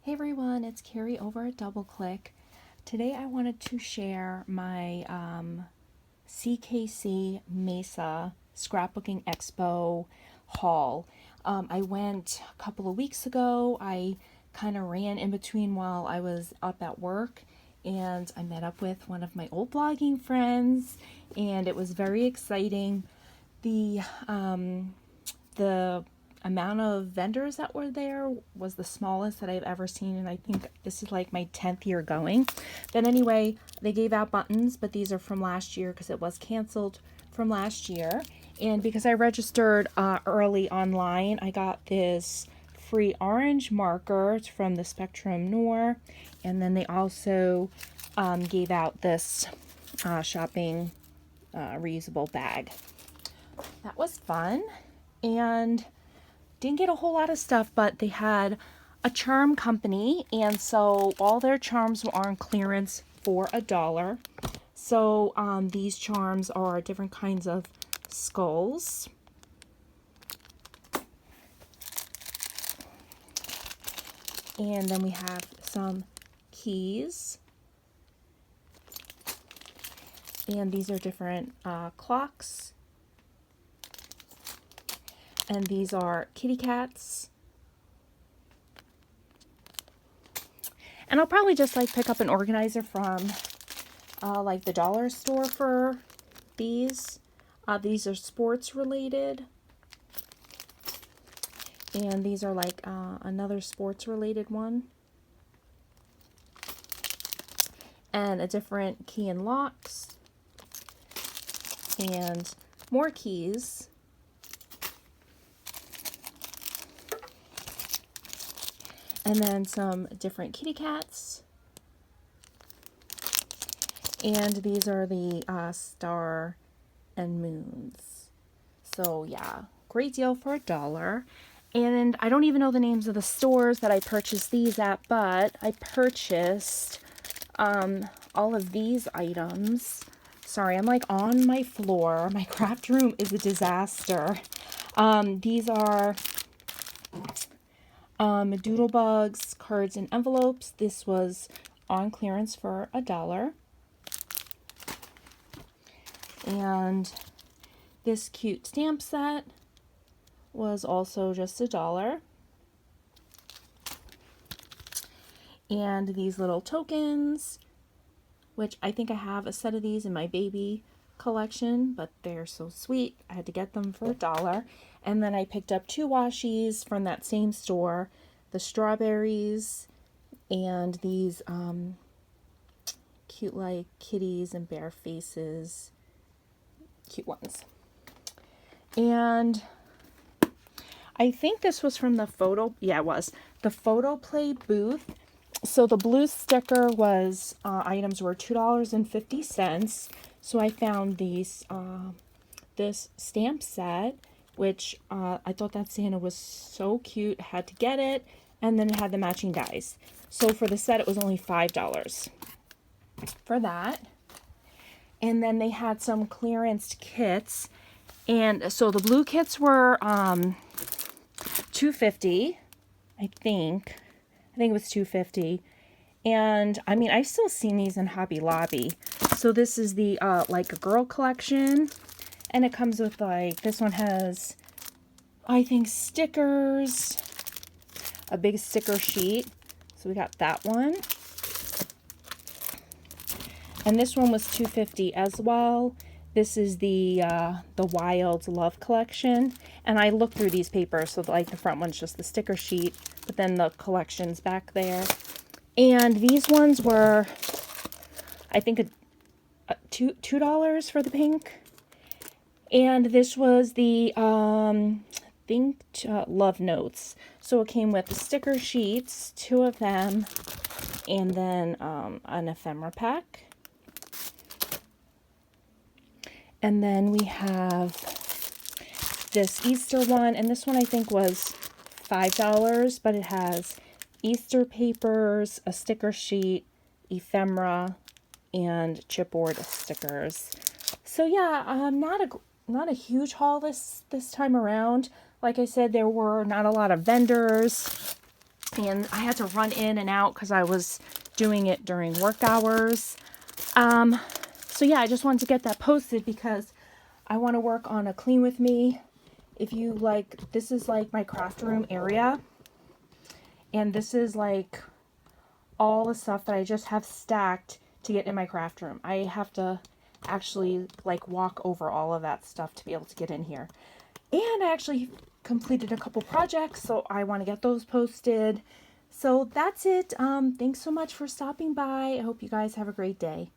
Hey everyone, it's Carrie over at DoubleClick. Today I wanted to share my CKC Mesa Scrapbooking Expo haul. I went a couple of weeks ago. I kind of ran in between while I was up at work, and I met up with one of my old blogging friends, and it was very exciting. The amount of vendors that were there was the smallest that I've ever seen, and I think this is like my 10th year going. But anyway, they gave out buttons, but these are from last year because it was canceled from last year. And because I registered early online, I got this free orange marker from the Spectrum Noir, and then they also gave out this shopping reusable bag. That was fun, and didn't get a whole lot of stuff, but they had a charm company, and so all their charms were on clearance for $1. So these charms are different kinds of skulls. And then we have some keys. And these are different clocks. And these are kitty cats. And I'll probably just like pick up an organizer from like the dollar store for these. These are sports related. And these are like another sports related one. And a different key and locks. And more keys. And then some different kitty cats. And these are the star and moons. So yeah, great deal for $1. And I don't even know the names of the stores that I purchased these at, but I purchased all of these items. Sorry, I'm like on my floor. My craft room is a disaster. These are Doodlebugs, cards, and envelopes. This was on clearance for $1. And this cute stamp set was also just $1. And these little tokens, which I think I have a set of these in my baby collection, but they're so sweet. I had to get them for $1. And then I picked up 2 washies from that same store, the strawberries and these cute like kitties and bear faces, cute ones. And I think this was from the it was the Photo Play booth. So the blue sticker was items were $2.50. So I found these this stamp set, which I thought that Santa was so cute. Had to get it, and then it had the matching dies. So for the set, it was only $5 for that. And then they had some clearance kits, and so the blue kits were $2.50, I think. It was $2.50. And I mean, I've still seen these in Hobby Lobby. So this is the like a girl collection, and it comes with like, this one has, I think, stickers, a big sticker sheet. So we got that one. And this one was $2.50 as well. This is the Wild Love collection. And I looked through these papers, so like the front one's just the sticker sheet, but then the collection's back there. And these ones were, I think, $2 for the pink. And this was the Love Notes. So it came with the sticker sheets, 2 of them, and then an ephemera pack. And then we have this Easter one, and this one I think was $5, but it has Easter papers, a sticker sheet, ephemera, and chipboard stickers. So yeah, not a huge haul this time around. Like I said, there were not a lot of vendors. and I had to run in and out because I was doing it during work hours. So yeah, I just wanted to get that posted because I want to work on a clean with me. If you like, this is like my craft room area, and this is like all the stuff that I just have stacked to get in my craft room. I have to actually like walk over all of that stuff to be able to get in here. And I actually completed a couple projects, so I want to get those posted. So that's it. Thanks so much for stopping by. I hope you guys have a great day.